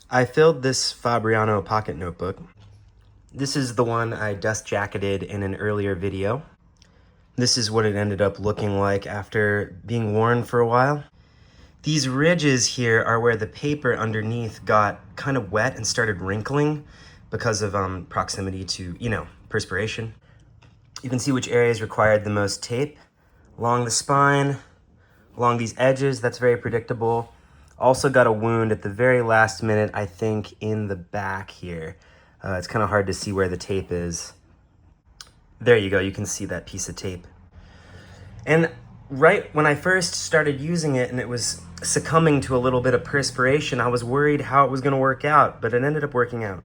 I filled this Fabriano pocket notebook. This is the one I dust jacketed in an earlier video. This is what it ended up looking like after being worn for a while. These ridges here are where the paper underneath got kind of wet and started wrinkling because of proximity to, perspiration. You can see which areas required the most tape. Along the spine, along these edges, that's very predictable. Also got a wound at the very last minute, I think, in the back here. It's kind of hard to see where the tape is. There you go, you can see that piece of tape. And right when I first started using it and it was succumbing to a little bit of perspiration, I was worried how it was gonna work out, but it ended up working out.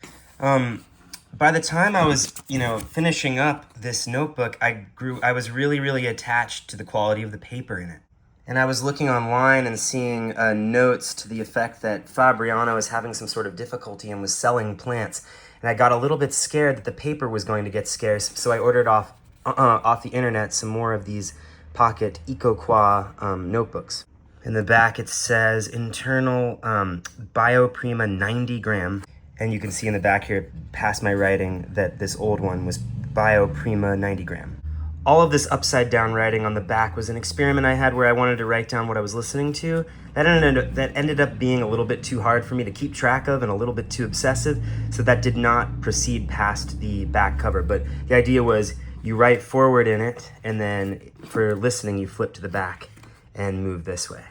By the time I was, finishing up this notebook, I was really, really attached to the quality of the paper in it. And I was looking online and seeing notes to the effect that Fabriano is having some sort of difficulty and was selling plants. And I got a little bit scared that the paper was going to get scarce, so I ordered off the internet some more of these pocket EcoQua notebooks. In the back it says internal Bioprima 90 gram. And you can see in the back here, past my writing, that this old one was Bioprima 90 gram. All of this upside down writing on the back was an experiment I had where I wanted to write down what I was listening to. That ended up being a little bit too hard for me to keep track of and a little bit too obsessive, so that did not proceed past the back cover. But the idea was you write forward in it, and then for listening, you flip to the back and move this way.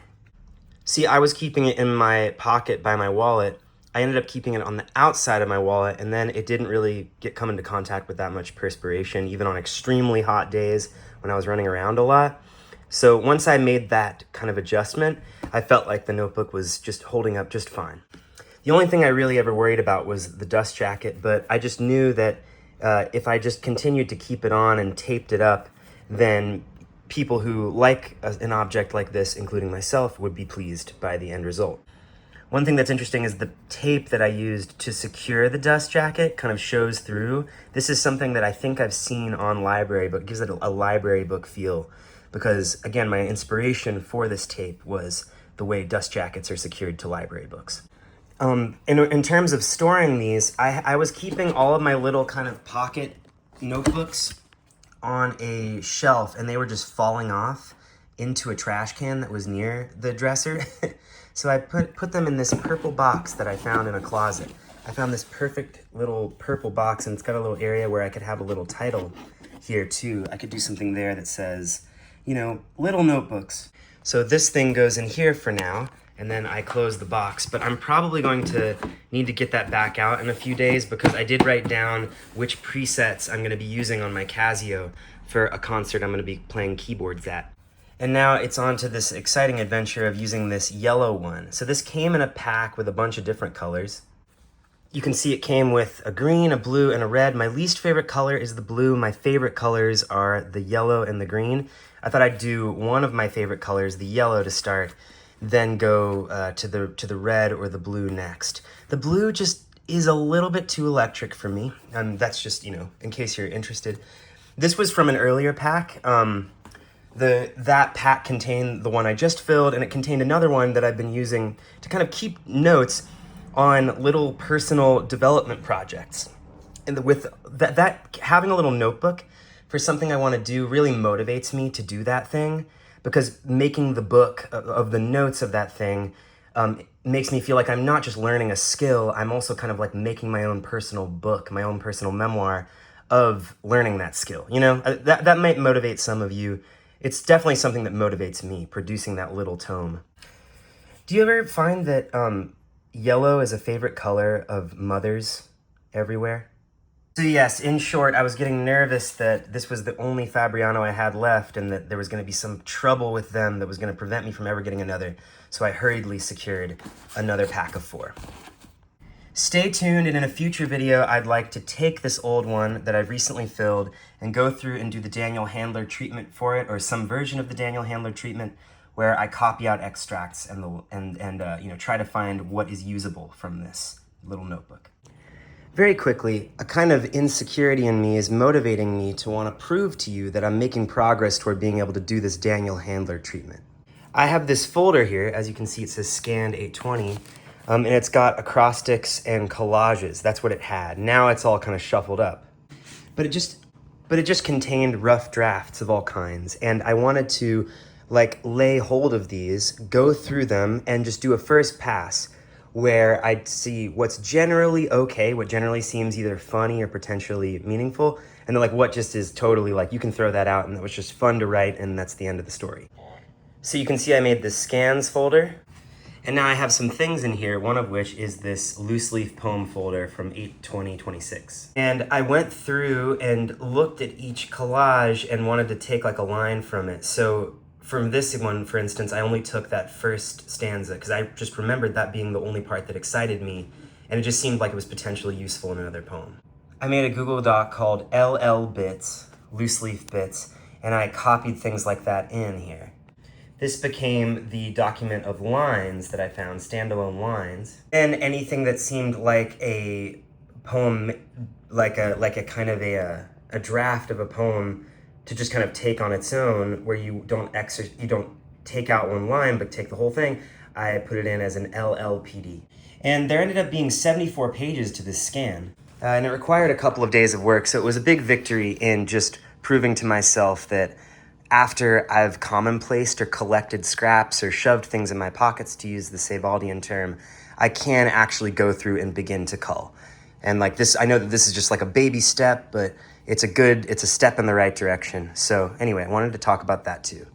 See, I was keeping it in my pocket by my wallet. I ended up keeping it on the outside of my wallet, and then it didn't really come into contact with that much perspiration, even on extremely hot days when I was running around a lot. So once I made that kind of adjustment, I felt like the notebook was just holding up just fine. The only thing I really ever worried about was the dust jacket, but I just knew that if I just continued to keep it on and taped it up, then people who like an object like this, including myself, would be pleased by the end result. One thing that's interesting is the tape that I used to secure the dust jacket kind of shows through. This is something that I think I've seen on library, but gives it a library book feel. Because again, my inspiration for this tape was the way dust jackets are secured to library books. In terms of storing these, I was keeping all of my little kind of pocket notebooks on a shelf, and they were just falling off into a trash can that was near the dresser. So I put them in this purple box that I found in a closet. I found this perfect little purple box, and it's got a little area where I could have a little title here too. I could do something there that says, little notebooks. So this thing goes in here for now, and then I close the box. But I'm probably going to need to get that back out in a few days because I did write down which presets I'm going to be using on my Casio for a concert I'm going to be playing keyboards at. And now it's on to this exciting adventure of using this yellow one. So this came in a pack with a bunch of different colors. You can see it came with a green, a blue, and a red. My least favorite color is the blue. My favorite colors are the yellow and the green. I thought I'd do one of my favorite colors, the yellow, to start, then go to the red or the blue next. The blue just is a little bit too electric for me. That's just, in case you're interested. This was from an earlier pack. That pack contained the one I just filled, and it contained another one that I've been using to kind of keep notes on little personal development projects. And with that having a little notebook for something I want to do really motivates me to do that thing, because making the book of the notes of that thing makes me feel like I'm not just learning a skill, I'm also kind of like making my own personal book, my own personal memoir of learning that skill. That might motivate some of you. It's definitely something that motivates me, producing that little tome. Do you ever find that yellow is a favorite color of mothers everywhere? So yes, in short, I was getting nervous that this was the only Fabriano I had left and that there was going to be some trouble with them that was going to prevent me from ever getting another. So I hurriedly secured another pack of 4. Stay tuned, and in a future video, I'd like to take this old one that I've recently filled and go through and do the Daniel Handler treatment for it, or some version of the Daniel Handler treatment where I copy out extracts and try to find what is usable from this little notebook. Very quickly, a kind of insecurity in me is motivating me to want to prove to you that I'm making progress toward being able to do this Daniel Handler treatment. I have this folder here. As you can see, it says Scanned 820. And it's got acrostics and collages. That's what it had. Now it's all kind of shuffled up. But it just contained rough drafts of all kinds. And I wanted to like lay hold of these, go through them, and just do a first pass where I'd see what's generally okay, what generally seems either funny or potentially meaningful, and then like what just is totally like, you can throw that out and that was just fun to write and that's the end of the story. So you can see I made this scans folder. And now I have some things in here, one of which is this loose leaf poem folder from 8/20/26. And I went through and looked at each collage and wanted to take like a line from it. So from this one, for instance, I only took that first stanza because I just remembered that being the only part that excited me, and it just seemed like it was potentially useful in another poem. I made a Google Doc called LL Bits, loose leaf bits, and I copied things like that in here. This became the document of lines that I found, standalone lines. And anything that seemed like a poem, like a kind of a draft of a poem to just kind of take on its own, where you don't take out one line, but take the whole thing, I put it in as an LLPD. And there ended up being 74 pages to this scan. And it required a couple of days of work, so it was a big victory in just proving to myself that after I've commonplaced or collected scraps or shoved things in my pockets, to use the Sebaldian term, I can actually go through and begin to cull. And like this, I know that this is just like a baby step, but it's a step in the right direction. So anyway, I wanted to talk about that too.